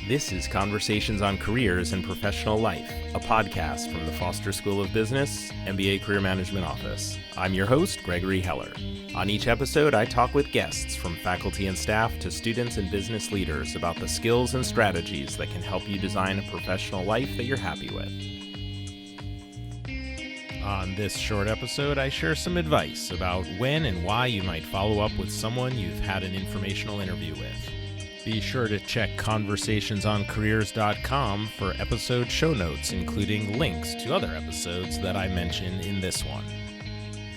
This is Conversations on Careers and Professional Life, a podcast from the Foster School of Business, MBA Career Management Office. I'm your host, Gregory Heller. On each episode, I talk with guests from faculty and staff to students and business leaders about the skills and strategies that can help you design a professional life that you're happy with. On this short episode, I share some advice about when and why you might follow up with someone you've had an informational interview with. Be sure to check conversationsoncareers.com for episode show notes, including links to other episodes that I mention in this one.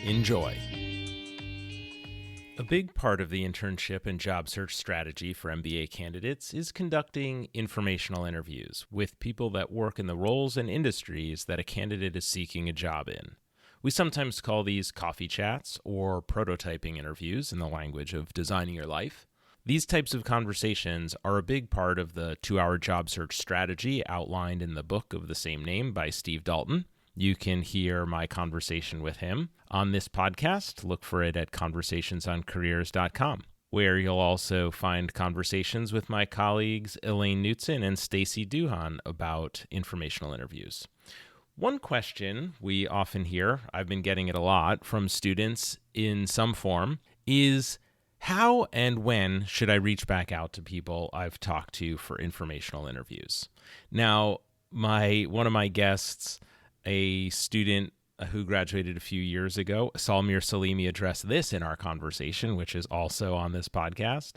Enjoy. A big part of the internship and job search strategy for MBA candidates is conducting informational interviews with people that work in the roles and industries that a candidate is seeking a job in. We sometimes call these coffee chats or prototyping interviews in the language of designing your life. These types of conversations are a big part of the 2-hour job search strategy outlined in the book of the same name by Steve Dalton. You can hear my conversation with him on this podcast. Look for it at conversationsoncareers.com, where you'll also find conversations with my colleagues Elaine Knutson and Stacy Duhan about informational interviews. One question we often hear, I've been getting it a lot from students in some form, is how and when should I reach back out to people I've talked to for informational interviews? Now, one of my guests, a student who graduated a few years ago, Salmir Salimi, addressed this in our conversation, which is also on this podcast.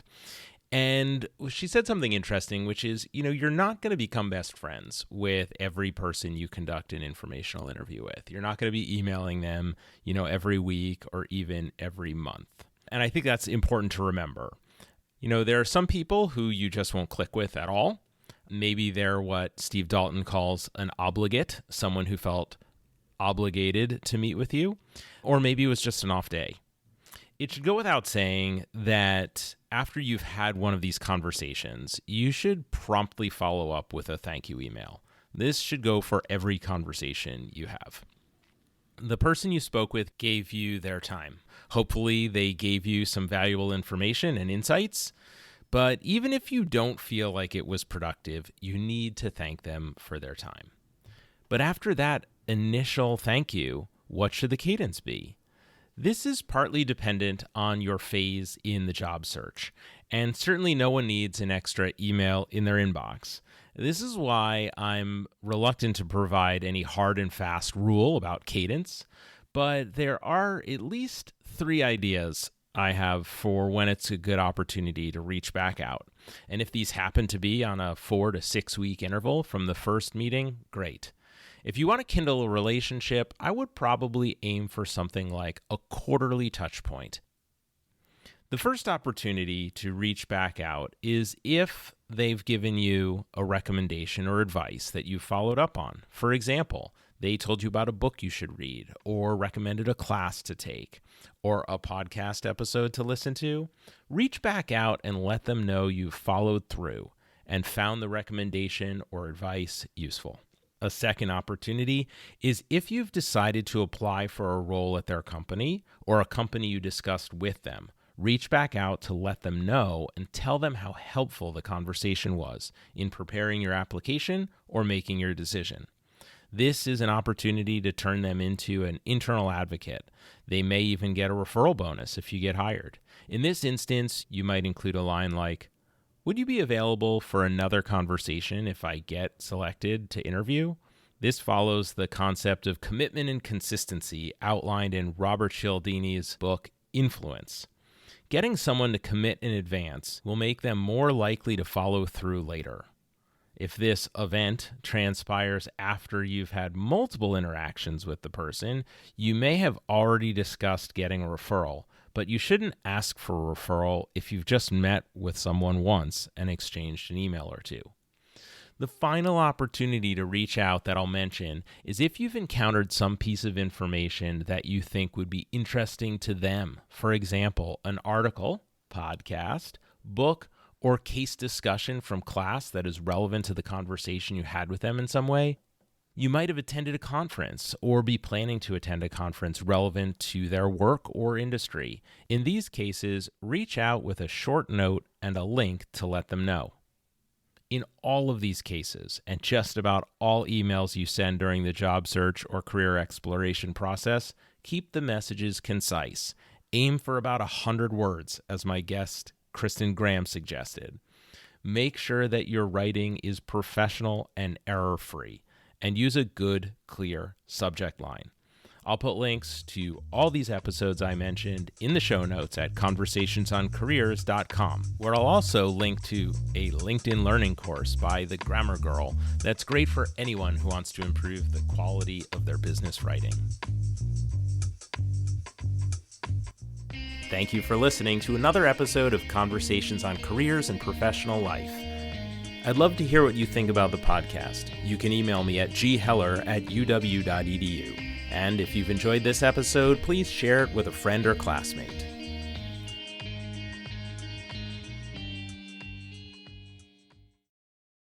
And she said something interesting, which is, you're not going to become best friends with every person you conduct an informational interview with. You're not going to be emailing them, every week or even every month. And I think that's important to remember. There are some people who you just won't click with at all. Maybe they're what Steve Dalton calls an obligate, someone who felt obligated to meet with you, or maybe it was just an off day. It should go without saying that after you've had one of these conversations, you should promptly follow up with a thank you email. This should go for every conversation you have. The person you spoke with gave you their time. Hopefully, they gave you some valuable information and insights. But even if you don't feel like it was productive, you need to thank them for their time. But after that initial thank you, what should the cadence be? This is partly dependent on your phase in the job search, and certainly no one needs an extra email in their inbox. This is why I'm reluctant to provide any hard and fast rule about cadence, but there are at least 3 ideas I have for when it's a good opportunity to reach back out. And if these happen to be on a 4 to 6 week interval from the first meeting, great. If you want to kindle a relationship, I would probably aim for something like a quarterly touch point. The first opportunity to reach back out is if they've given you a recommendation or advice that you followed up on. For example, they told you about a book you should read, or recommended a class to take, or a podcast episode to listen to. Reach back out and let them know you've followed through and found the recommendation or advice useful. A second opportunity is if you've decided to apply for a role at their company or a company you discussed with them. Reach back out to let them know and tell them how helpful the conversation was in preparing your application or making your decision. This is an opportunity to turn them into an internal advocate. They may even get a referral bonus if you get hired. In this instance, you might include a line like, "Would you be available for another conversation if I get selected to interview?" This follows the concept of commitment and consistency outlined in Robert Cialdini's book, Influence. Getting someone to commit in advance will make them more likely to follow through later. If this event transpires after you've had multiple interactions with the person, you may have already discussed getting a referral, but you shouldn't ask for a referral if you've just met with someone once and exchanged an email or two. The final opportunity to reach out that I'll mention is if you've encountered some piece of information that you think would be interesting to them. For example, an article, podcast, book, or case discussion from class that is relevant to the conversation you had with them in some way. You might have attended a conference or be planning to attend a conference relevant to their work or industry. In these cases, reach out with a short note and a link to let them know. In all of these cases, and just about all emails you send during the job search or career exploration process, keep the messages concise. Aim for about 100 words, as my guest Kristen Graham suggested. Make sure that your writing is professional and error-free, and use a good, clear subject line. I'll put links to all these episodes I mentioned in the show notes at conversationsoncareers.com, where I'll also link to a LinkedIn learning course by the Grammar Girl that's great for anyone who wants to improve the quality of their business writing. Thank you for listening to another episode of Conversations on Careers and Professional Life. I'd love to hear what you think about the podcast. You can email me at gheller@uw.edu. And if you've enjoyed this episode, please share it with a friend or classmate.